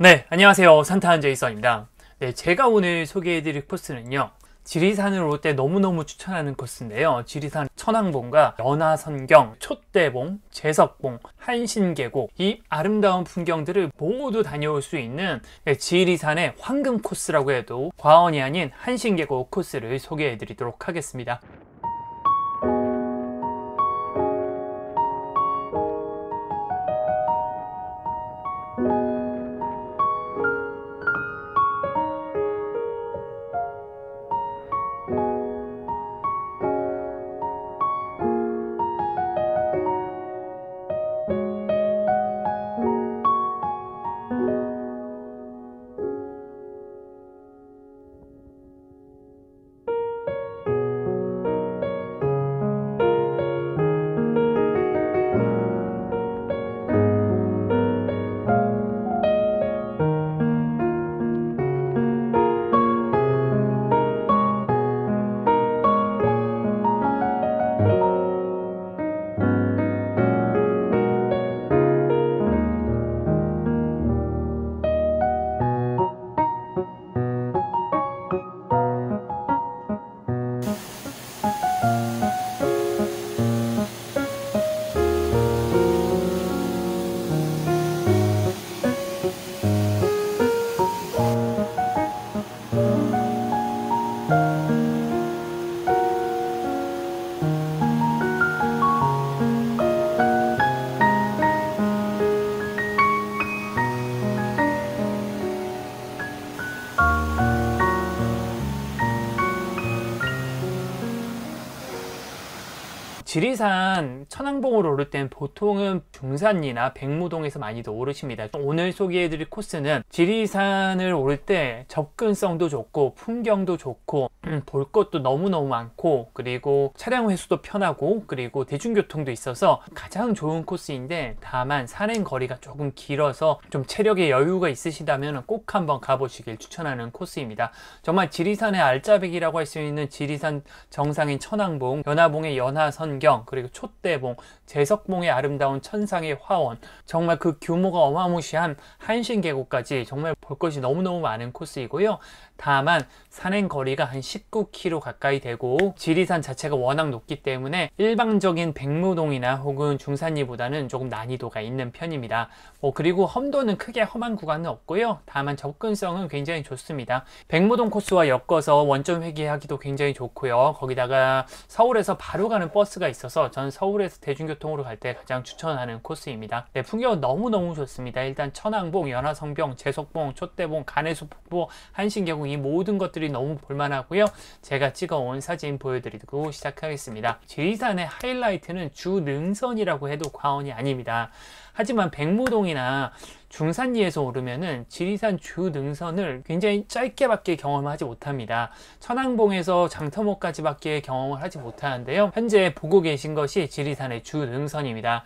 네, 안녕하세요. 산타한 제이선입니다. 네, 제가 오늘 소개해드릴 코스는요, 지리산을 올 때 너무너무 추천하는 코스인데요. 지리산 천왕봉과 연화선경, 촛대봉, 제석봉, 한신계곡, 이 아름다운 풍경들을 모두 다녀올 수 있는 지리산의 황금 코스라고 해도 과언이 아닌 한신계곡 코스를 소개해드리도록 하겠습니다. 지리산 천왕봉을 오를 땐 보통은 중산리나 백무동에서 많이들 오르십니다. 오늘 소개해드릴 코스는 지리산을 오를 때 접근성도 좋고 풍경도 좋고 볼 것도 너무너무 많고 그리고 차량 회수도 편하고 그리고 대중교통도 있어서 가장 좋은 코스인데, 다만 산행 거리가 조금 길어서 좀 체력에 여유가 있으시다면 꼭 한번 가보시길 추천하는 코스입니다. 정말 지리산의 알짜배기라고 할 수 있는 지리산 정상인 천왕봉, 연화봉의 연화선경, 그리고 촛대봉, 제석봉의 아름다운 천상의 화원, 정말 그 규모가 어마무시한 한신계곡까지 정말 볼 것이 너무너무 많은 코스이고요. 다만 산행 거리가 한 19km 가까이 되고 지리산 자체가 워낙 높기 때문에 일반적인 백무동이나 혹은 중산리보다는 조금 난이도가 있는 편입니다. 그리고 험도는 크게 험한 구간은 없고요. 다만 접근성은 굉장히 좋습니다. 백무동 코스와 엮어서 원점 회귀하기도 굉장히 좋고요. 거기다가 서울에서 바로 가는 버스가 있어서 전 서울에서 대중교통으로 갈 때 가장 추천하는 코스입니다. 네, 풍경은 너무너무 좋습니다. 일단 천왕봉, 연화성경, 제석봉, 촛대봉, 가내수폭포, 한신계곡, 이 모든 것들이 너무 볼만하고요. 제가 찍어온 사진 보여드리고 시작하겠습니다. 지리산의 하이라이트는 주능선이라고 해도 과언이 아닙니다. 하지만 백무동이나 중산리에서 오르면은 지리산 주능선을 굉장히 짧게밖에 경험하지 못합니다. 천왕봉에서 장터목까지밖에 경험을 하지 못하는데요. 현재 보고 계신 것이 지리산의 주능선입니다.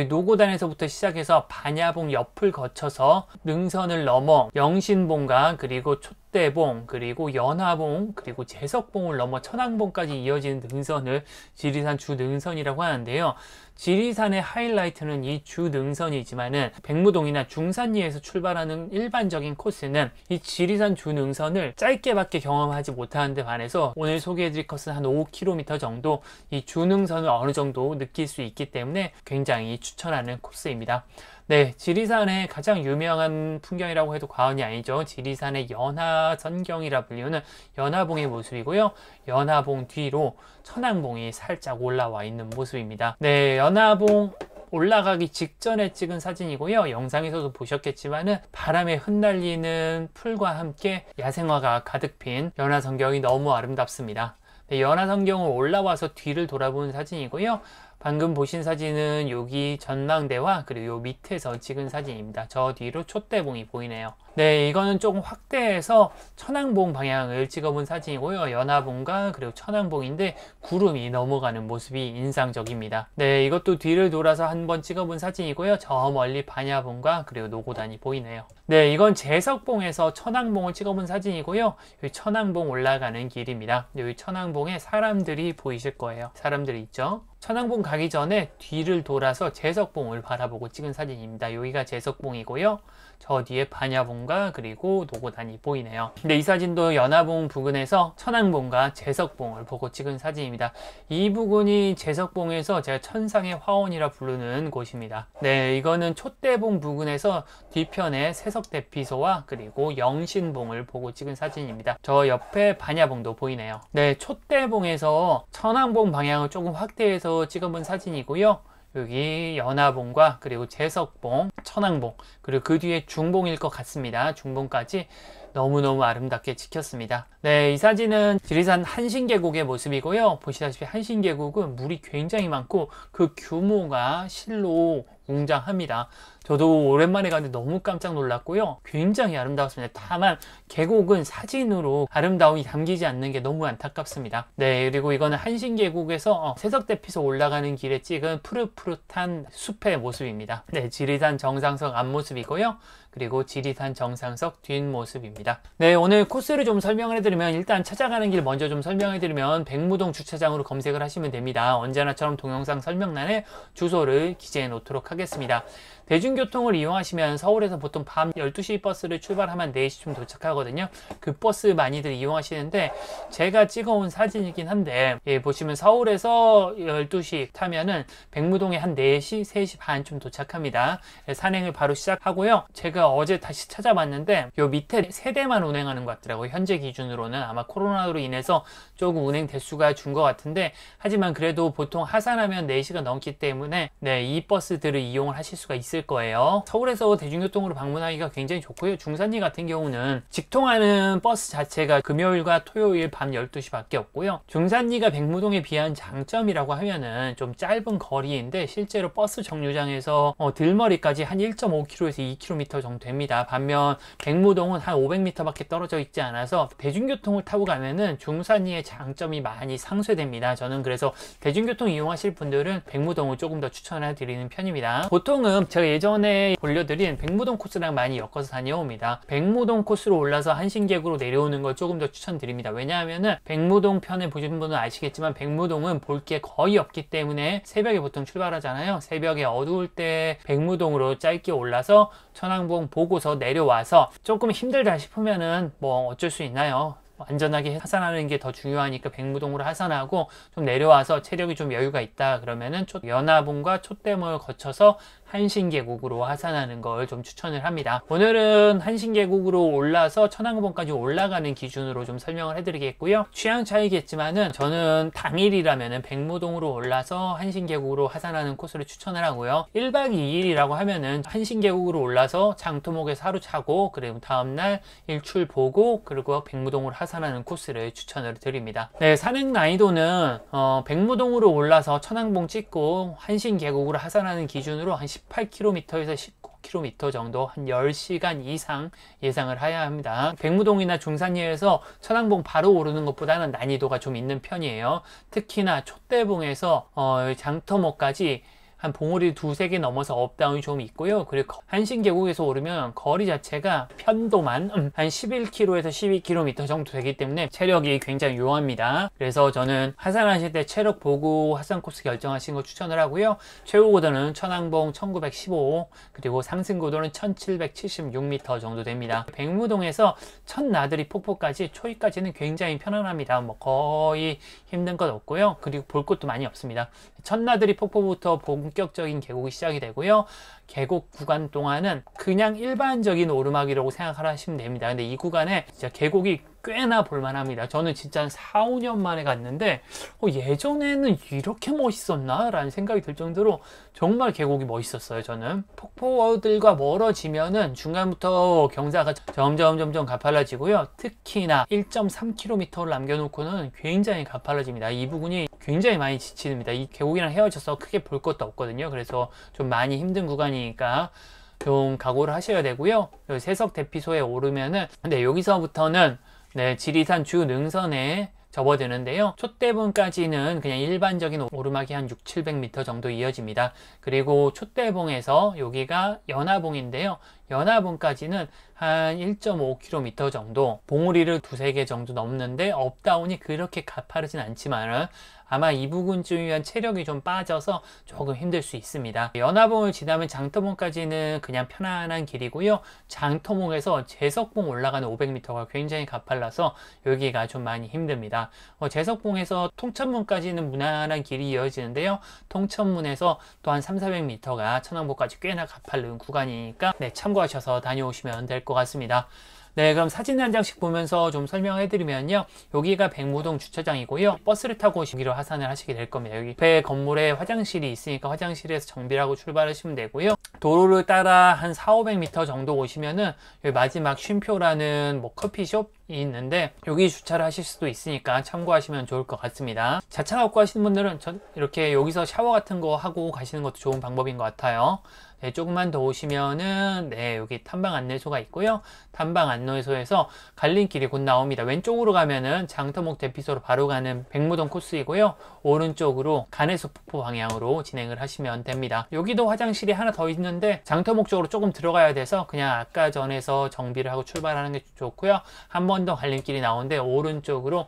노고단에서부터 시작해서 반야봉 옆을 거쳐서 능선을 넘어 영신봉과 그리고 촛대봉, 그리고 연화봉, 그리고 제석봉을 넘어 천왕봉까지 이어지는 능선을 지리산 주능선이라고 하는데요. 지리산의 하이라이트는 이 주능선이지만은 백무동이나 중산리에서 출발하는 일반적인 코스는 이 지리산 주능선을 짧게밖에 경험하지 못하는 데 반해서 오늘 소개해드릴 코스는 한 5km 정도 이 주능선을 어느 정도 느낄 수 있기 때문에 굉장히 추천하는 코스입니다. 네, 지리산의 가장 유명한 풍경이라고 해도 과언이 아니죠. 지리산의 연화선경이라 불리는 연화봉의 모습이고요. 연화봉 뒤로 천왕봉이 살짝 올라와 있는 모습입니다. 네, 연화봉 올라가기 직전에 찍은 사진이고요. 영상에서도 보셨겠지만은 바람에 흩날리는 풀과 함께 야생화가 가득 핀 연화선경이 너무 아름답습니다. 네, 연화선경을 올라와서 뒤를 돌아보는 사진이고요. 방금 보신 사진은 여기 전망대와 그리고 요 밑에서 찍은 사진입니다. 저 뒤로 촛대봉이 보이네요. 네, 이거는 조금 확대해서 천왕봉 방향을 찍어본 사진이고요. 연화봉과 그리고 천왕봉인데 구름이 넘어가는 모습이 인상적입니다. 네, 이것도 뒤를 돌아서 한번 찍어본 사진이고요. 저 멀리 반야봉과 그리고 노고단이 보이네요. 네, 이건 제석봉에서 천왕봉을 찍어본 사진이고요. 여기 천왕봉 올라가는 길입니다. 여기 천왕봉에 사람들이 보이실 거예요. 사람들이 있죠. 천왕봉 가기 전에 뒤를 돌아서 제석봉을 바라보고 찍은 사진입니다. 여기가 제석봉이고요. 저 뒤에 반야봉과 그리고 노고단이 보이네요. 근데 이 사진도 연화봉 부근에서 천왕봉과 제석봉을 보고 찍은 사진입니다. 이 부근이 제석봉에서 제가 천상의 화원이라 부르는 곳입니다. 네, 이거는 촛대봉 부근에서 뒤편에 세석대피소와 그리고 영신봉을 보고 찍은 사진입니다. 저 옆에 반야봉도 보이네요. 네, 촛대봉에서 천왕봉 방향을 조금 확대해서 찍어본 사진이고요. 여기 연화봉과 그리고 제석봉, 천왕봉, 그리고 그 뒤에 중봉일 것 같습니다. 중봉까지 너무너무 아름답게 찍혔습니다. 네, 이 사진은 지리산 한신계곡의 모습이고요. 보시다시피 한신계곡은 물이 굉장히 많고 그 규모가 실로 웅장합니다. 저도 오랜만에 갔는데 너무 깜짝 놀랐고요. 굉장히 아름다웠습니다. 다만 계곡은 사진으로 아름다움이 담기지 않는 게 너무 안타깝습니다. 네, 그리고 이거는 한신계곡에서 세석대피소 올라가는 길에 찍은 푸릇푸릇한 숲의 모습입니다. 네, 지리산 정상석 앞모습이고요. 그리고 지리산 정상석 뒷모습입니다. 네, 오늘 코스를 좀 설명을 해드리면, 일단 찾아가는 길 먼저 좀 설명해드리면 백무동 주차장으로 검색을 하시면 됩니다. 언제나처럼 동영상 설명란에 주소를 기재해 놓도록 하겠습니다. 대중교통을 이용하시면 서울에서 보통 밤 12시 버스를 출발하면 4시쯤 도착하거든요. 그 버스 많이들 이용하시는데, 제가 찍어온 사진이긴 한데, 예, 보시면 서울에서 12시 타면은 백무동에 한 4시, 3시 반쯤 도착합니다. 예, 산행을 바로 시작하고요. 제가 어제 다시 찾아봤는데 요 밑에 3대만 운행하는 것 같더라고요. 현재 기준으로는 아마 코로나로 인해서 조금 운행 대수가 준 것 같은데, 하지만 그래도 보통 하산하면 4시가 넘기 때문에 네, 이 버스들을 이용을 하실 수가 있을 거예요. 서울에서 대중교통으로 방문하기가 굉장히 좋고요. 중산리 같은 경우는 직통하는 버스 자체가 금요일과 토요일 밤 12시 밖에 없고요. 중산리가 백무동에 비한 장점이라고 하면은 좀 짧은 거리인데, 실제로 버스 정류장에서 들머리까지 한 1.5km에서 2km 정도 됩니다. 반면 백무동은 한 500m 밖에 떨어져 있지 않아서 대중교통을 타고 가면은 중산리의 장점이 많이 상쇄됩니다. 저는 그래서 대중교통 이용하실 분들은 백무동을 조금 더 추천해 드리는 편입니다. 보통은 제가 예전에 올려드린 백무동 코스랑 많이 엮어서 다녀옵니다. 백무동 코스로 올라서 한신계곡으로 내려오는 걸 조금 더 추천드립니다. 왜냐하면은 백무동 편에 보신 분은 아시겠지만 백무동은 볼 게 거의 없기 때문에 새벽에 보통 출발하잖아요. 새벽에 어두울 때 백무동으로 짧게 올라서 천왕봉 보고서 내려와서 조금 힘들다 싶으면은 뭐 어쩔 수 있나요? 안전하게 하산하는 게 더 중요하니까 백무동으로 하산하고 좀 내려와서 체력이 좀 여유가 있다 그러면은 연화봉과 촛대봉을 거쳐서 한신계곡으로 하산하는 걸 좀 추천을 합니다. 오늘은 한신계곡으로 올라서 천왕봉까지 올라가는 기준으로 좀 설명을 해드리겠고요. 취향 차이겠지만은 저는 당일이라면은 백무동으로 올라서 한신계곡으로 하산하는 코스를 추천을 하고요. 1박 2일이라고 하면은 한신계곡으로 올라서 장토목에서 하루 자고, 그리고 다음날 일출 보고, 그리고 백무동으로 하산하는 코스를 추천을 드립니다. 네, 산행 난이도는 백무동으로 올라서 천왕봉 찍고 한신계곡으로 하산하는 기준으로 한 18km에서 19km 정도, 한 10시간 이상 예상을 해야 합니다. 백무동이나 중산리에서 천왕봉 바로 오르는 것보다는 난이도가 좀 있는 편이에요. 특히나 촛대봉에서 장터목까지 한 봉우리 2-3개 넘어서 업다운이 좀 있고요. 그리고 한신계곡에서 오르면 거리 자체가 편도만 한 11km에서 12km 정도 되기 때문에 체력이 굉장히 요합니다. 그래서 저는 하산하실 때 체력 보고 하산 코스 결정하시는 거 추천을 하고요. 최고 고도는 천왕봉 1915, 그리고 상승 고도는 1776m 정도 됩니다. 백무동에서 첫나들이 폭포까지 초입까지는 굉장히 편안합니다. 뭐 거의 힘든 것 없고요. 그리고 볼 것도 많이 없습니다. 첫나들이 폭포부터 본격적인 계곡이 시작이 되고요. 계곡 구간 동안은 그냥 일반적인 오르막이라고 생각하시면 됩니다. 근데 이 구간에 진짜 계곡이 꽤나 볼만합니다. 저는 진짜 한 4-5년 만에 갔는데 예전에는 이렇게 멋있었나? 라는 생각이 들 정도로 정말 계곡이 멋있었어요. 저는 폭포들과 멀어지면은 중간부터 경사가 점점 가팔라지고요. 특히나 1.3km를 남겨놓고는 굉장히 가팔라집니다. 이 부분이 굉장히 많이 지칩니다. 이 계곡이랑 헤어져서 크게 볼 것도 없거든요. 그래서 좀 많이 힘든 구간이니까 좀 각오를 하셔야 되고요. 세석 대피소에 오르면은, 근데 여기서부터는 네, 지리산 주 능선에 접어드는데요. 촛대봉까지는 그냥 일반적인 오르막이 한 600-700m 정도 이어집니다. 그리고 촛대봉에서 여기가 연화봉인데요. 연화봉까지는 한 1.5km 정도, 봉우리를 두세 개 정도 넘는데 업다운이 그렇게 가파르진 않지만은 아마 이 부분쯤이면 체력이 좀 빠져서 조금 힘들 수 있습니다. 연화봉을 지나면 장터봉까지는 그냥 편안한 길이고요. 장터봉에서 제석봉 올라가는 500m가 굉장히 가팔라서 여기가 좀 많이 힘듭니다. 제석봉에서 통천문까지는 무난한 길이 이어지는데요. 통천문에서 또 한 300~400m가 천왕봉까지 꽤나 가파른 구간이니까 네, 참고하셔서 다녀오시면 될 것 같습니다. 네, 그럼 사진 한 장씩 보면서 좀 설명해 드리면요. 여기가 백무동 주차장이고요. 버스를 타고 여기로 하산을 하시게 될 겁니다. 여기 옆에 건물에 화장실이 있으니까 화장실에서 정비를 하고 출발하시면 되고요. 도로를 따라 한 400~500m 정도 오시면은 여기 마지막 쉼표라는 뭐 커피숍이 있는데 여기 주차를 하실 수도 있으니까 참고하시면 좋을 것 같습니다. 자차 갖고 가시는 분들은 이렇게 여기서 샤워 같은 거 하고 가시는 것도 좋은 방법인 것 같아요. 네, 조금만 더 오시면은 네, 여기 탐방 안내소가 있고요. 탐방 안내소에서 갈림길이 곧 나옵니다. 왼쪽으로 가면은 장터목 대피소로 바로 가는 백무동 코스이고요. 오른쪽으로 간해수 폭포 방향으로 진행을 하시면 됩니다. 여기도 화장실이 하나 더 있는데 장터목 쪽으로 조금 들어가야 돼서 그냥 아까 전에서 정비를 하고 출발하는 게 좋고요. 한 번 더 갈림길이 나오는데 오른쪽으로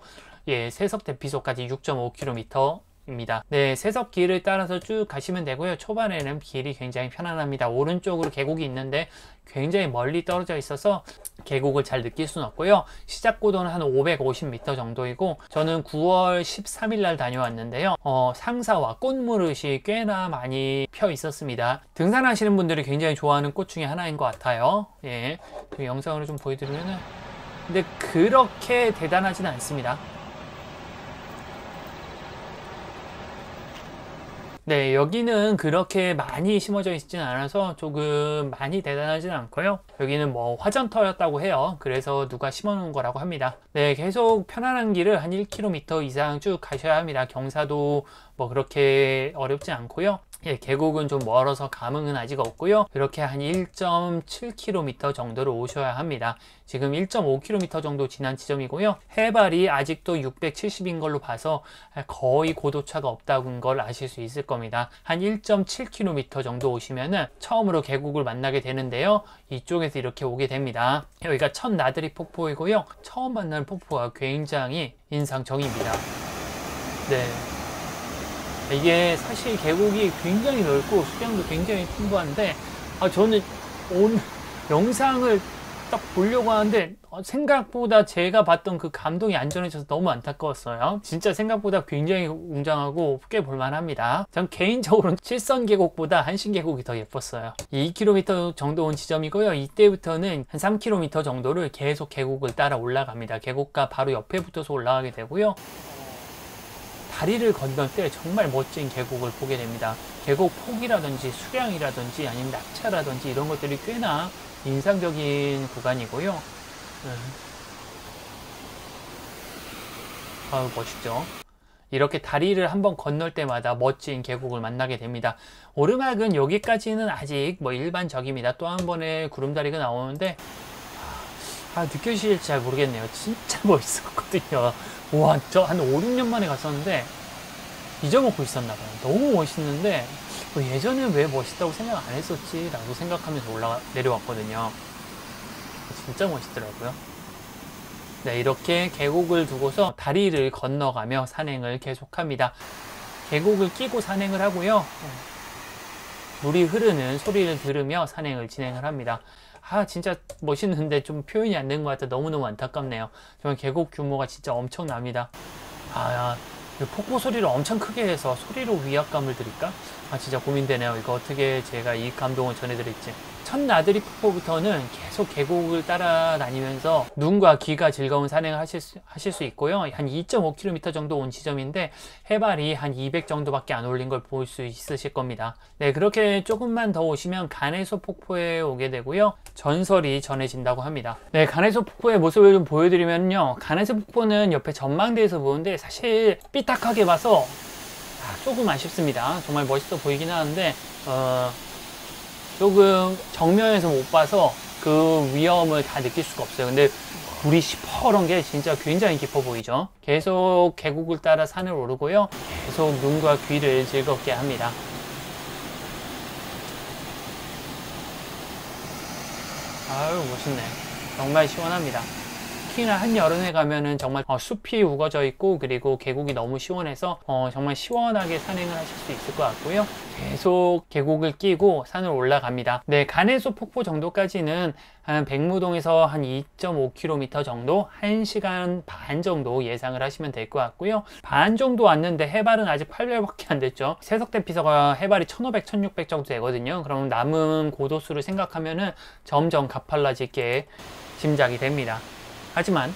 예, 세석 대피소까지 6.5km 입니다. 네, 세석길을 따라서 쭉 가시면 되고요. 초반에는 길이 굉장히 편안합니다. 오른쪽으로 계곡이 있는데 굉장히 멀리 떨어져 있어서 계곡을 잘 느낄 수는 없고요. 시작고도는 한 550m 정도이고 저는 9월 13일 날 다녀왔는데요. 상사와 꽃무릇이 꽤나 많이 펴 있었습니다. 등산하시는 분들이 굉장히 좋아하는 꽃 중에 하나인 것 같아요. 예, 영상으로 좀 보여드리면은 근데 그렇게 대단하진 않습니다. 네, 여기는 그렇게 많이 심어져 있진 않아서 조금 많이 대단하진 않고요. 여기는 뭐 화전터였다고 해요. 그래서 누가 심어 놓은 거라고 합니다. 네, 계속 편안한 길을 한 1km 이상 쭉 가셔야 합니다. 경사도 뭐 그렇게 어렵지 않고요. 예, 계곡은 좀 멀어서 감흥은 아직 없고요. 이렇게 한 1.7km 정도로 오셔야 합니다. 지금 1.5km 정도 지난 지점이고요. 해발이 아직도 670인 걸로 봐서 거의 고도차가 없다는 걸 아실 수 있을 겁니다. 한 1.7km 정도 오시면은 처음으로 계곡을 만나게 되는데요. 이쪽에서 이렇게 오게 됩니다. 여기가 첫 나들이 폭포이고요. 처음 만나는 폭포가 굉장히 인상적입니다. 네. 이게 사실 계곡이 굉장히 넓고 수량도 굉장히 풍부한데 저는 오늘 영상을 딱 보려고 하는데 생각보다 제가 봤던 그 감동이 안 전해져서 너무 안타까웠어요. 진짜 생각보다 굉장히 웅장하고 꽤 볼만합니다. 전 개인적으로는 칠선 계곡보다 한신 계곡이 더 예뻤어요. 2km 정도 온 지점이고요. 이때부터는 한 3km 정도를 계속 계곡을 따라 올라갑니다. 계곡과 바로 옆에 붙어서 올라가게 되고요. 다리를 건널 때 정말 멋진 계곡을 보게 됩니다. 계곡 폭이라든지 수량이라든지 아니면 낙차라든지 이런 것들이 꽤나 인상적인 구간이고요. 아유, 멋있죠? 이렇게 다리를 한번 건널 때마다 멋진 계곡을 만나게 됩니다. 오르막은 여기까지는 아직 뭐 일반적입니다. 또 한 번의 구름다리가 나오는데 느껴지실지 잘 모르겠네요. 진짜 멋있었거든요. 와, 저 한 5, 6년 만에 갔었는데 잊어먹고 있었나봐요. 너무 멋있는데 예전에 왜 멋있다고 생각 안 했었지 라고 생각하면서 내려왔거든요. 진짜 멋있더라고요. 네, 이렇게 계곡을 두고서 다리를 건너가며 산행을 계속합니다. 계곡을 끼고 산행을 하고요. 물이 흐르는 소리를 들으며 산행을 진행을 합니다. 진짜 멋있는데 좀 표현이 안 된 것 같아 너무너무 안타깝네요. 정말 계곡 규모가 진짜 엄청납니다. 폭포 소리를 엄청 크게 해서 소리로 위압감을 드릴까? 진짜 고민되네요. 이거 어떻게 제가 이 감동을 전해드릴지. 첫 나들이 폭포부터는 계속 계곡을 따라다니면서 눈과 귀가 즐거운 산행을 하실 수 있고요. 한 2.5km 정도 온 지점인데 해발이 한 200 정도밖에 안 올린 걸 볼 수 있으실 겁니다. 네, 그렇게 조금만 더 오시면 간해소 폭포에 오게 되고요. 전설이 전해진다고 합니다. 네, 간해소 폭포의 모습을 좀 보여드리면요. 간해소 폭포는 옆에 전망대에서 보는데 사실 삐딱하게 봐서 조금 아쉽습니다. 정말 멋있어 보이긴 하는데 조금 정면에서 못 봐서 그 위험을 다 느낄 수가 없어요. 근데 물이 시퍼런 게 진짜 굉장히 깊어 보이죠. 계속 계곡을 따라 산을 오르고요. 계속 눈과 귀를 즐겁게 합니다. 아유, 멋있네. 정말 시원합니다. 특히나 한여름에 가면은 정말 숲이 우거져 있고, 그리고 계곡이 너무 시원해서 정말 시원하게 산행을 하실 수 있을 것 같고요. 계속 계곡을 끼고 산을 올라갑니다. 네, 가내소 폭포 정도까지는 한 백무동에서 한 2.5km 정도, 1시간 반 정도 예상을 하시면 될 것 같고요. 반 정도 왔는데 해발은 아직 800밖에 안 됐죠. 세석대피소가 해발이 1500, 1600 정도 되거든요. 그럼 남은 고도수를 생각하면은 점점 가팔라질 게 짐작이 됩니다. 하지만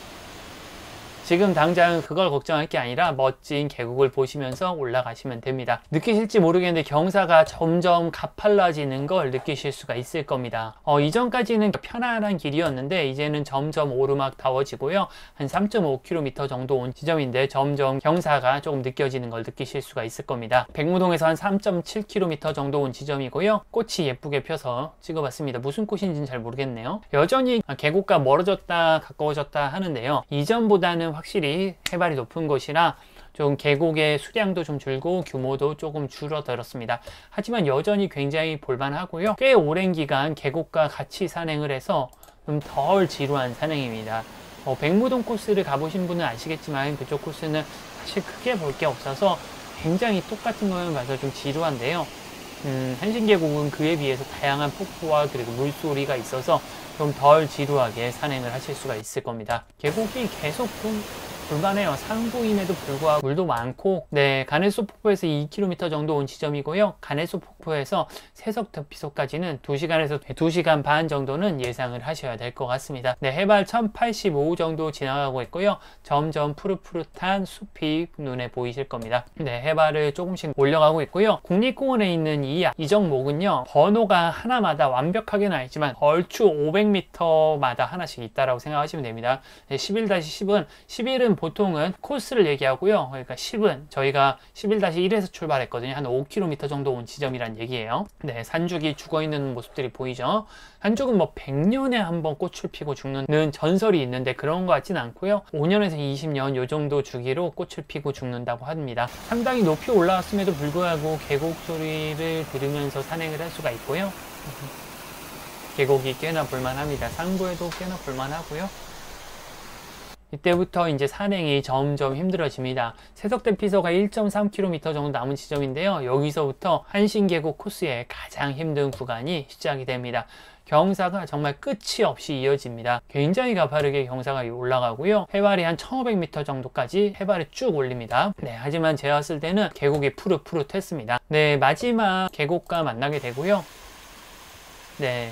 지금 당장 그걸 걱정할 게 아니라 멋진 계곡을 보시면서 올라가시면 됩니다. 느끼실지 모르겠는데 경사가 점점 가팔라지는 걸 느끼실 수가 있을 겁니다. 이전까지는 편안한 길이었는데 이제는 점점 오르막다워지고요. 한 3.5km 정도 온 지점인데 점점 경사가 조금 느껴지는 걸 느끼실 수가 있을 겁니다. 백무동에서 한 3.7km 정도 온 지점이고요. 꽃이 예쁘게 펴서 찍어봤습니다. 무슨 꽃인지는 잘 모르겠네요. 여전히 계곡과 멀어졌다 가까워졌다 하는데요. 이전보다는 확실히 해발이 높은 곳이라 좀 계곡의 수량도 좀 줄고 규모도 조금 줄어들었습니다. 하지만 여전히 굉장히 볼만하고요. 꽤 오랜 기간 계곡과 같이 산행을 해서 좀 덜 지루한 산행입니다. 백무동 코스를 가보신 분은 아시겠지만 그쪽 코스는 사실 크게 볼 게 없어서 굉장히 똑같은 것만 봐서 좀 지루한데요. 한신계곡은 그에 비해서 다양한 폭포와 그리고 물소리가 있어서 좀 덜 지루하게 산행을 하실 수가 있을 겁니다. 계곡이 계속 좀 볼만해요. 상부임에도 불구하고 물도 많고, 네, 가내소 폭포에서 2km 정도 온 지점이고요. 가내소 폭포에서 세석대피소까지는 2시간에서 2시간 반 정도는 예상을 하셔야 될 것 같습니다. 네, 해발 1085 정도 지나가고 있고요. 점점 푸릇푸릇한 숲이 눈에 보이실 겁니다. 네, 해발을 조금씩 올려가고 있고요. 국립공원에 있는 이 이정목은요, 번호가 하나마다 완벽하게는 아니지만 얼추 500m마다 하나씩 있다라고 생각하시면 됩니다. 네, 11-10은 11은 보통은 코스를 얘기하고요. 그러니까 10은 저희가 11-1에서 출발했거든요. 한 5km 정도 온 지점이란 얘기예요. 네, 산죽이 죽어있는 모습들이 보이죠. 산죽은 뭐 100년에 한 번 꽃을 피고 죽는 전설이 있는데 그런 것 같진 않고요. 5년에서 20년 요 정도 주기로 꽃을 피고 죽는다고 합니다. 상당히 높이 올라왔음에도 불구하고 계곡 소리를 들으면서 산행을 할 수가 있고요. 계곡이 꽤나 볼만합니다. 상부에도 꽤나 볼만하고요. 이때부터 이제 산행이 점점 힘들어집니다. 세석대피소가 1.3km 정도 남은 지점인데요. 여기서부터 한신계곡 코스의 가장 힘든 구간이 시작이 됩니다. 경사가 정말 끝이 없이 이어집니다. 굉장히 가파르게 경사가 올라가고요. 해발이 한 1500m 정도까지 해발이 쭉 올립니다. 네, 하지만 제가 왔을 때는 계곡이 푸릇푸릇했습니다. 네, 마지막 계곡과 만나게 되고요. 네.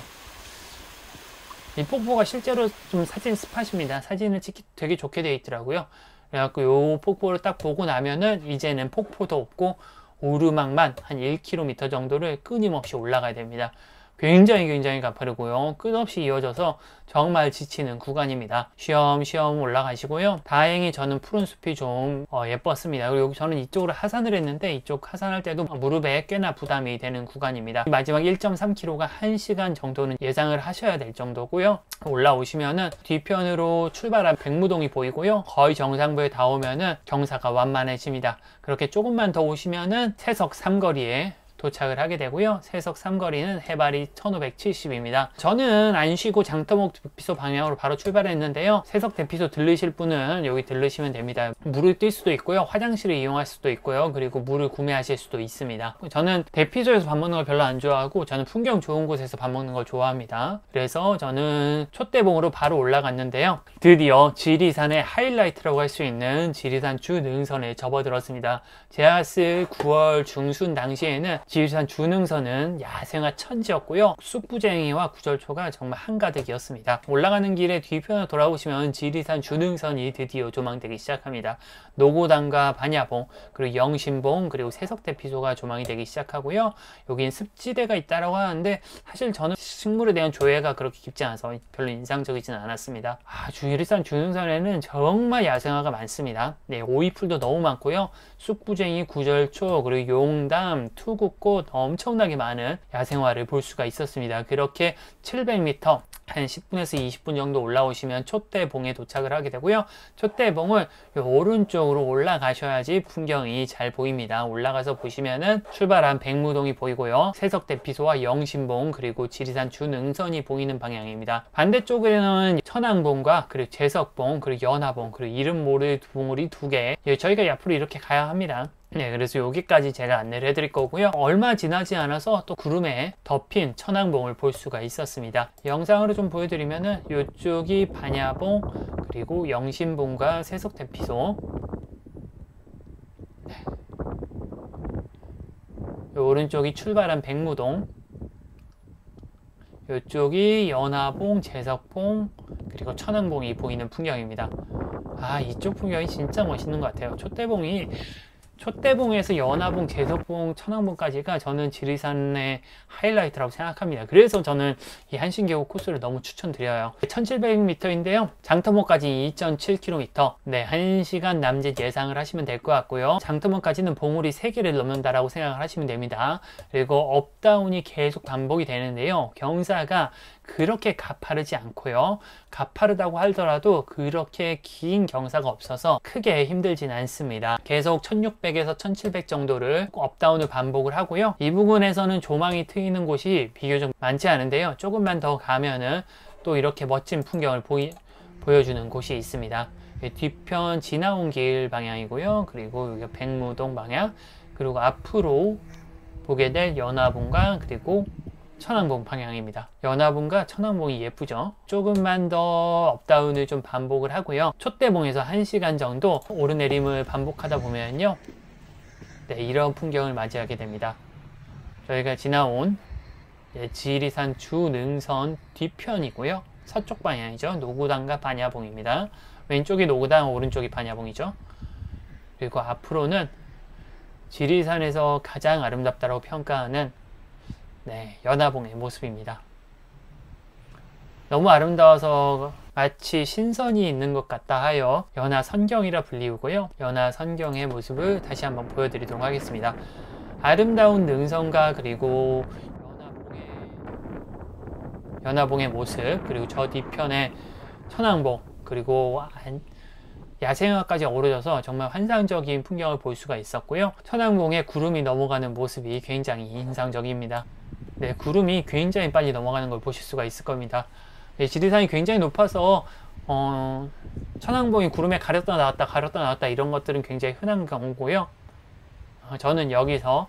이 폭포가 실제로 좀 사진 스팟입니다. 사진을 찍기 되게 좋게 되어 있더라고요. 그래갖고 요 폭포를 딱 보고 나면은 이제는 폭포도 없고 오르막만 한 1km 정도를 끊임없이 올라가야 됩니다. 굉장히 가파르고요. 끝없이 이어져서 정말 지치는 구간입니다. 쉬엄쉬엄 올라가시고요. 다행히 저는 푸른 숲이 좀 예뻤습니다. 그리고 저는 이쪽으로 하산을 했는데 이쪽 하산할 때도 무릎에 꽤나 부담이 되는 구간입니다. 마지막 1.3km가 1시간 정도는 예상을 하셔야 될 정도고요. 올라오시면은 뒤편으로 출발한 백무동이 보이고요. 거의 정상부에 닿으면은 경사가 완만해집니다. 그렇게 조금만 더 오시면은 세석 삼거리에 도착을 하게 되고요. 세석 삼거리는 해발이 1570입니다. 저는 안 쉬고 장터목 대피소 방향으로 바로 출발했는데요. 세석 대피소 들르실 분은 여기 들르시면 됩니다. 물을 뛸 수도 있고요. 화장실을 이용할 수도 있고요. 그리고 물을 구매하실 수도 있습니다. 저는 대피소에서 밥 먹는 걸 별로 안 좋아하고 저는 풍경 좋은 곳에서 밥 먹는 걸 좋아합니다. 그래서 저는 촛대봉으로 바로 올라갔는데요. 드디어 지리산의 하이라이트라고 할 수 있는 지리산 주능선에 접어들었습니다. 제가 갔을 9월 중순 당시에는 지리산 주능선은 야생화 천지였고요. 쑥부쟁이와 구절초가 정말 한가득이었습니다. 올라가는 길에 뒤편을 돌아보시면 지리산 주능선이 드디어 조망되기 시작합니다. 노고단과 반야봉, 그리고 영신봉, 그리고 세석대피소가 조망이 되기 시작하고요. 여긴 습지대가 있다고 하는데 사실 저는 식물에 대한 조예가 그렇게 깊지 않아서 별로 인상적이지는 않았습니다. 지리산 주능선에는 정말 야생화가 많습니다. 네, 오이풀도 너무 많고요. 쑥부쟁이, 구절초, 그리고 용담, 투국 꽃 엄청나게 많은 야생화를 볼 수가 있었습니다. 그렇게 700m 한 10분에서 20분 정도 올라오시면 촛대봉에 도착을 하게 되고요. 촛대봉을 오른쪽으로 올라가셔야지 풍경이 잘 보입니다. 올라가서 보시면은 출발한 백무동이 보이고요. 세석대피소와 영신봉 그리고 지리산 준응선이 보이는 방향입니다. 반대쪽에는 천왕봉과 그리고 제석봉 그리고 연화봉 그리고 이름 모를 봉우리 2개, 저희가 앞으로 이렇게 가야 합니다. 네, 그래서 여기까지 제가 안내를 해드릴 거고요. 얼마 지나지 않아서 또 구름에 덮인 천왕봉을 볼 수가 있었습니다. 영상으로 좀 보여드리면은 이쪽이 반야봉 그리고 영신봉과 세석대피소, 네. 오른쪽이 출발한 백무동, 이쪽이 연화봉, 제석봉 그리고 천왕봉이 보이는 풍경입니다. 아, 이쪽 풍경이 진짜 멋있는 것 같아요. 촛대봉에서 연화봉, 제석봉, 천왕봉까지가 저는 지리산의 하이라이트라고 생각합니다. 그래서 저는 이 한신계곡 코스를 너무 추천드려요. 1700m인데요. 장터모까지 2.7km. 네, 1시간 남짓 예상을 하시면 될 것 같고요. 장터모까지는 봉우리 3개를 넘는다라고 생각을 하시면 됩니다. 그리고 업다운이 계속 반복이 되는데요. 경사가 그렇게 가파르지 않고요. 가파르다고 하더라도 그렇게 긴 경사가 없어서 크게 힘들진 않습니다. 계속 1600에서 1700 정도를 업다운을 반복을 하고요. 이 부분에서는 조망이 트이는 곳이 비교적 많지 않은데요. 조금만 더 가면은 또 이렇게 멋진 풍경을 보여주는 곳이 있습니다. 뒤편 지나온 길 방향이고요. 그리고 여기 백무동 방향, 그리고 앞으로 보게 될 연화봉과 그리고 천왕봉 방향입니다. 연화봉과 천왕봉이 예쁘죠? 조금만 더 업다운을 좀 반복을 하고요. 촛대봉에서 1시간 정도 오르내림을 반복하다 보면요, 네, 이런 풍경을 맞이하게 됩니다. 저희가 지나온 지리산 준응선 뒤편이고요. 서쪽 방향이죠. 노구당과 반야봉입니다. 왼쪽이 노구당, 오른쪽이 반야봉이죠. 그리고 앞으로는 지리산에서 가장 아름답다고 평가하는 연화봉의 모습입니다. 너무 아름다워서 마치 신선이 있는 것 같다 하여 연화선경이라 불리우고요. 연화선경의 모습을 다시 한번 보여드리도록 하겠습니다. 아름다운 능선과 그리고 연화봉의 모습, 그리고 저 뒤편에 천왕봉, 그리고 야생화까지 어우러져서 정말 환상적인 풍경을 볼 수가 있었고요. 천왕봉에 구름이 넘어가는 모습이 굉장히 인상적입니다. 네, 구름이 굉장히 빨리 넘어가는 걸 보실 수가 있을 겁니다. 네, 지리산이 굉장히 높아서 천왕봉이 구름에 가렸다 나왔다 이런 것들은 굉장히 흔한 경우고요. 저는 여기서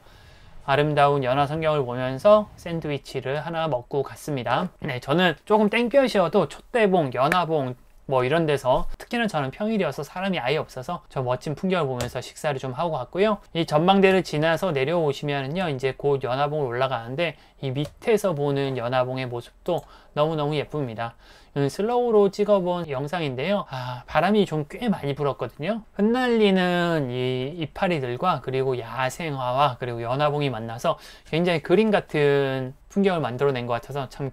아름다운 연화선경을 보면서 샌드위치를 하나 먹고 갔습니다. 네, 저는 조금 땡볕이어도 촛대봉, 연화봉 뭐 이런 데서, 특히나 저는 평일이어서 사람이 아예 없어서 저 멋진 풍경을 보면서 식사를 좀 하고 갔고요. 이 전망대를 지나서 내려오시면은요, 이제 곧 연화봉을 올라가는데 이 밑에서 보는 연화봉의 모습도 너무너무 예쁩니다. 슬로우로 찍어본 영상인데요. 바람이 좀 꽤 많이 불었거든요. 흩날리는 이 이파리들과 그리고 야생화와 그리고 연화봉이 만나서 굉장히 그림 같은 풍경을 만들어낸 것 같아서 참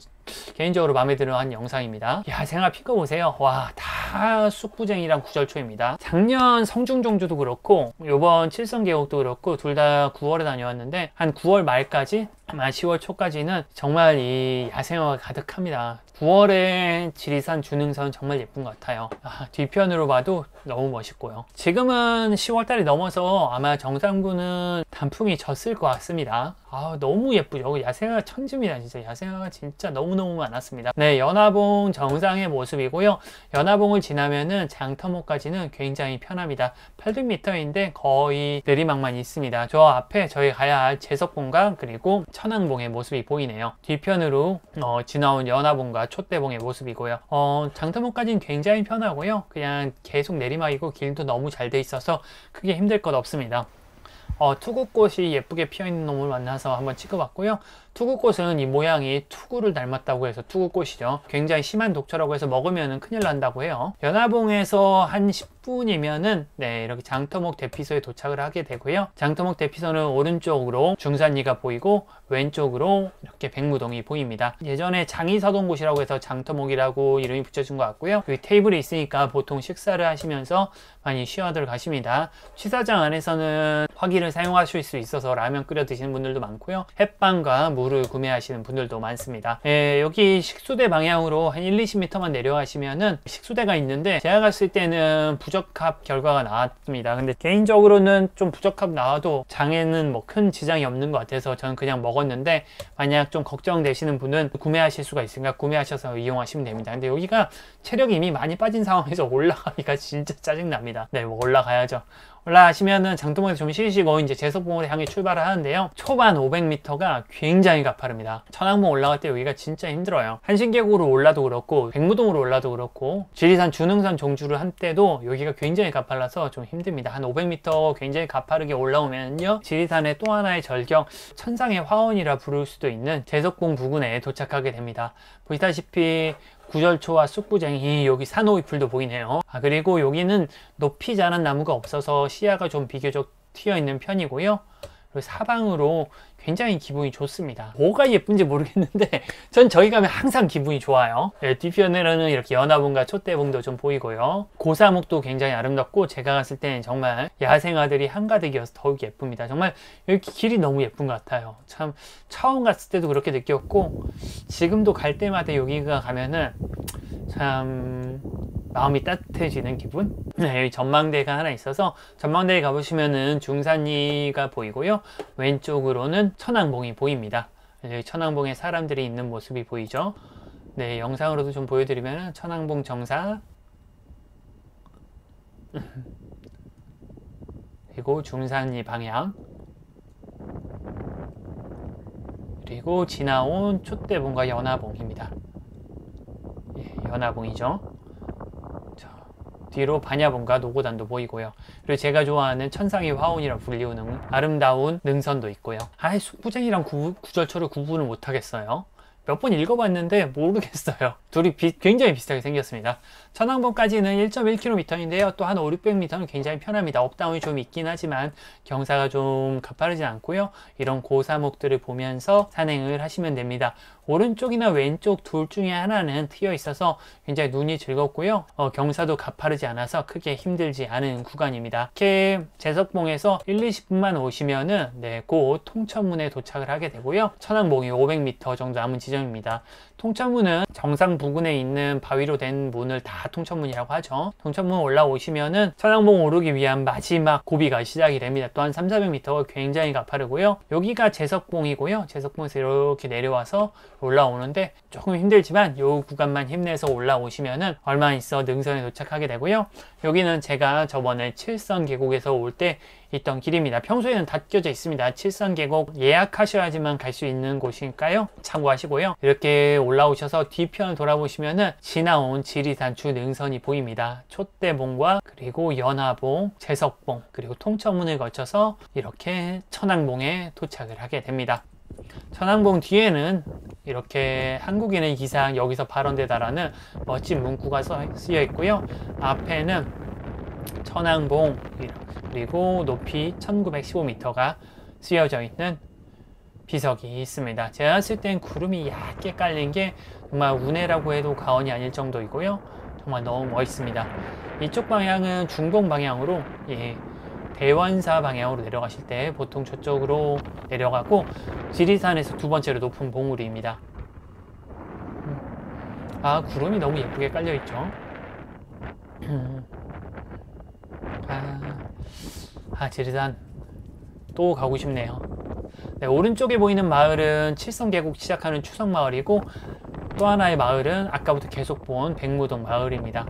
개인적으로 마음에 드는 한 영상입니다. 야생화 피크 보세요. 와, 다 쑥부쟁이랑 구절초입니다. 작년 성중종주도 그렇고 요번 칠성계곡도 그렇고 둘 다 9월에 다녀왔는데 한 9월 말까지 아마 10월 초까지는 정말 이 야생화가 가득합니다. 9월에 지리산 준응선 정말 예쁜 것 같아요. 뒤편으로 봐도 너무 멋있고요. 지금은 10월달이 넘어서 아마 정상부는 단풍이 졌을 것 같습니다. 너무 예쁘죠. 야생화가 천지입니다. 진짜 야생화가 진짜 너무너무 많았습니다. 네, 연화봉 정상의 모습이고요. 연화봉을 지나면은 장터모까지는 굉장히 편합니다. 800m인데 거의 내리막만 있습니다. 저 앞에 저희 가야 할 제석봉과 그리고 천왕봉의 모습이 보이네요. 뒤편으로 지나온 연화봉과 촛대봉의 모습이고요. 장터모까지는 굉장히 편하고요. 그냥 계속 내리막이고 길도 너무 잘 돼 있어서 크게 힘들 것 없습니다. 투구꽃이 예쁘게 피어있는 놈을 만나서 한번 찍어봤고요. 투구꽃은 이 모양이 투구를 닮았다고 해서 투구꽃이죠. 굉장히 심한 독초라고 해서 먹으면 큰일 난다고 해요. 연화봉에서 한 10분이면은 네, 이렇게 장터목 대피소에 도착을 하게 되고요. 장터목 대피소는 오른쪽으로 중산리가 보이고 왼쪽으로 이렇게 백무동이 보입니다. 예전에 장이서동곳이라고 해서 장터목이라고 이름이 붙여진 것 같고요. 여기 테이블이 있으니까 보통 식사를 하시면서 많이 쉬어들 가십니다. 취사장 안에서는 화기를 사용하실 수 있어서 라면 끓여 드시는 분들도 많고요. 햇반과 물을 구매하시는 분들도 많습니다. 여기 식수대 방향으로 한 1, 20m만 내려가시면은 식수대가 있는데 제가 갔을 때는 부적합 결과가 나왔습니다. 근데 개인적으로는 좀 부적합 나와도 장에는 뭐 큰 지장이 없는 것 같아서 저는 그냥 먹었는데, 만약 좀 걱정되시는 분은 구매하실 수가 있으니까 구매하셔서 이용하시면 됩니다. 근데 여기가 체력이 이미 많이 빠진 상황에서 올라가기가 진짜 짜증납니다. 네, 뭐 올라가야죠. 올라가시면은 장터목에서 좀 쉬시고 이제 제석봉을 향해 출발을 하는데요. 초반 500m가 굉장히 가파릅니다. 천왕봉 올라갈 때 여기가 진짜 힘들어요. 한신계곡으로 올라도 그렇고 백무동으로 올라도 그렇고 지리산 준흥선 종주를 한 때도 여기가 굉장히 가팔라서 좀 힘듭니다. 한 500m 굉장히 가파르게 올라오면요, 지리산의 또 하나의 절경, 천상의 화원이라 부를 수도 있는 제석봉 부근에 도착하게 됩니다. 보시다시피 구절초와 쑥부쟁이, 여기 산호위풀도 보이네요. 그리고 여기는 높이 자란 나무가 없어서 시야가 좀 비교적 튀어있는 편이고요. 그리고 사방으로 굉장히 기분이 좋습니다. 뭐가 예쁜지 모르겠는데 전 저기 가면 항상 기분이 좋아요. 네, 뒤편에는 이렇게 연화봉과 촛대봉도 좀 보이고요. 고사목도 굉장히 아름답고 제가 갔을 때는 정말 야생화들이 한가득이어서 더욱 예쁩니다. 정말 여기 길이 너무 예쁜 것 같아요. 참 처음 갔을 때도 그렇게 느꼈고 지금도 갈 때마다 여기가 가면은 참 마음이 따뜻해지는 기분? 네, 여기 전망대가 하나 있어서 전망대에 가보시면은 중산리가 보이고요. 왼쪽으로는 천왕봉이 보입니다. 여기 천왕봉에 사람들이 있는 모습이 보이죠. 네, 영상으로도 좀 보여드리면 천왕봉 정사, 그리고 중산리 방향, 그리고 지나온 촛대봉과 연화봉입니다. 예, 연화봉이죠. 뒤로 반야봉과 노고단도 보이고요. 그리고 제가 좋아하는 천상의 화원이라 불리우는 아름다운 능선도 있고요. 쑥부쟁이랑 구절초를 구분을 못하겠어요. 몇 번 읽어봤는데 모르겠어요. 둘이 굉장히 비슷하게 생겼습니다. 천왕봉까지는 1.1km인데요. 또 한 5, 600m는 굉장히 편합니다. 업다운이 좀 있긴 하지만 경사가 좀 가파르지 않고요. 이런 고사목들을 보면서 산행을 하시면 됩니다. 오른쪽이나 왼쪽 둘 중에 하나는 트여 있어서 굉장히 눈이 즐겁고요. 경사도 가파르지 않아서 크게 힘들지 않은 구간입니다. 이렇게 제석봉에서 1, 20분만 오시면은 네, 곧 통천문에 도착을 하게 되고요. 천왕봉이 500m 정도 남은 지점입니다. 통천문은 정상 부근에 있는 바위로 된 문을 다 통천문이라고 하죠. 통천문 올라오시면은 천왕봉 오르기 위한 마지막 고비가 시작이 됩니다. 또한 3, 400m가 굉장히 가파르고요. 여기가 제석봉이고요. 제석봉에서 이렇게 내려와서 올라오는데 조금 힘들지만 이 구간만 힘내서 올라오시면은 얼마 있어 능선에 도착하게 되고요. 여기는 제가 저번에 칠선 계곡에서 올 때 있던 길입니다. 평소에는 닫혀져 있습니다. 칠선 계곡 예약하셔야지만 갈 수 있는 곳이니까요. 참고하시고요. 이렇게 올라오셔서 뒤편을 돌아보시면은 지나온 지리산 주 능선이 보입니다. 촛대봉과 그리고 연화봉, 제석봉, 그리고 통천문을 거쳐서 이렇게 천왕봉에 도착을 하게 됩니다. 천왕봉 뒤에는 이렇게 한국인의 기상 여기서 발원되다라는 멋진 문구가 쓰여 있고요. 앞에는 천왕봉 그리고 높이 1915m가 쓰여져 있는 비석이 있습니다. 제가 봤을 땐 구름이 얇게 깔린 게 정말 운해라고 해도 과언이 아닐 정도이고요. 정말 너무 멋있습니다. 이쪽 방향은 중봉 방향으로 대원사 방향으로 내려가실 때 보통 저쪽으로 내려가고 지리산에서 두 번째로 높은 봉우리입니다. 구름이 너무 예쁘게 깔려 있죠. 지리산 또 가고 싶네요. 네, 오른쪽에 보이는 마을은 칠성계곡 시작하는 추성마을이고 또 하나의 마을은 아까부터 계속 본 백무동 마을입니다.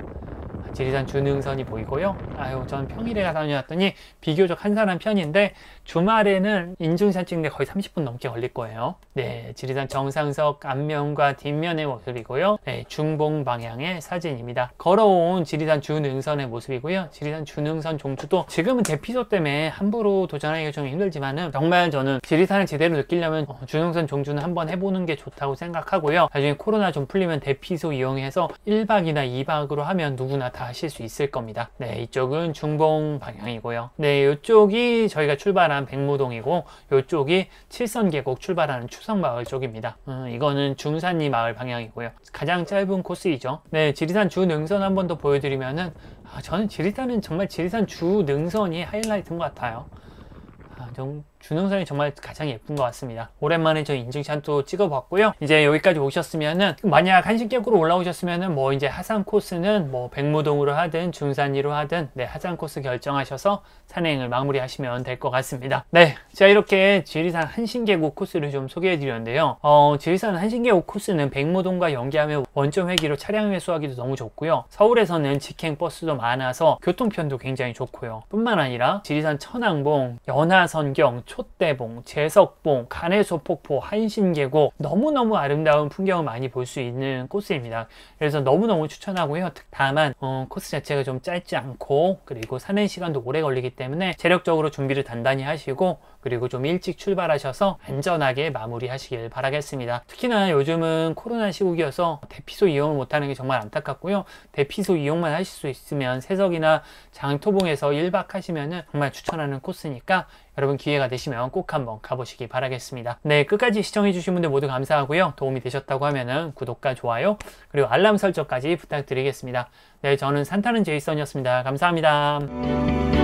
지리산 주능선이 보이고요. 아유, 전 평일에 다녀왔더니 비교적 한산한 편인데 주말에는 인증샷 찍는데 거의 30분 넘게 걸릴 거예요. 네, 지리산 정상석 앞면과 뒷면의 모습이고요. 네, 중봉 방향의 사진입니다. 걸어온 지리산 주능선의 모습이고요. 지리산 주능선 종주도 지금은 대피소 때문에 함부로 도전하기가 좀 힘들지만은 정말 저는 지리산을 제대로 느끼려면 주능선 종주는 한번 해보는 게 좋다고 생각하고요. 나중에 코로나 좀 풀리면 대피소 이용해서 1박이나 2박으로 하면 누구나 다 하실 수 있을 겁니다. 네, 이쪽은 중봉 방향이고요. 네, 이쪽이 저희가 출발한 백무동이고 이쪽이 칠선계곡 출발하는 추성마을 쪽입니다. 이거는 중산리 마을 방향이고요. 가장 짧은 코스이죠. 네, 지리산 주능선 한 번 더 보여드리면은 저는 지리산은 정말 지리산 주능선이 하이라이트인 것 같아요. 주능선이 정말 가장 예쁜 것 같습니다. 오랜만에 저 인증샷도 찍어봤고요. 이제 여기까지 오셨으면은 만약 한신계곡으로 올라오셨으면은 뭐 이제 하산 코스는 뭐 백무동으로 하든 중산리로 하든 네, 하산 코스 결정하셔서 산행을 마무리하시면 될 것 같습니다. 네, 제가 이렇게 지리산 한신계곡 코스를 좀 소개해드렸는데요. 지리산 한신계곡 코스는 백무동과 연계하며 원점 회기로 차량 회수하기도 너무 좋고요. 서울에서는 직행 버스도 많아서 교통편도 굉장히 좋고요. 뿐만 아니라 지리산 천왕봉, 연하선경, 촛대봉, 제석봉, 간해소폭포, 한신계곡 너무너무 아름다운 풍경을 많이 볼 수 있는 코스입니다. 그래서 너무너무 추천하고요. 다만 코스 자체가 좀 짧지 않고 그리고 산행 시간도 오래 걸리기 때문에 체력적으로 준비를 단단히 하시고 그리고 좀 일찍 출발하셔서 안전하게 마무리하시길 바라겠습니다. 특히나 요즘은 코로나 시국이어서 대피소 이용을 못하는 게 정말 안타깝고요. 대피소 이용만 하실 수 있으면 세석이나 장토봉에서 1박 하시면 정말 추천하는 코스니까 여러분 기회가 되시면 꼭 한번 가보시기 바라겠습니다. 네, 끝까지 시청해주신 분들 모두 감사하고요. 도움이 되셨다고 하면은 구독과 좋아요 그리고 알람 설정까지 부탁드리겠습니다. 네, 저는 산타는 제이슨이었습니다. 감사합니다.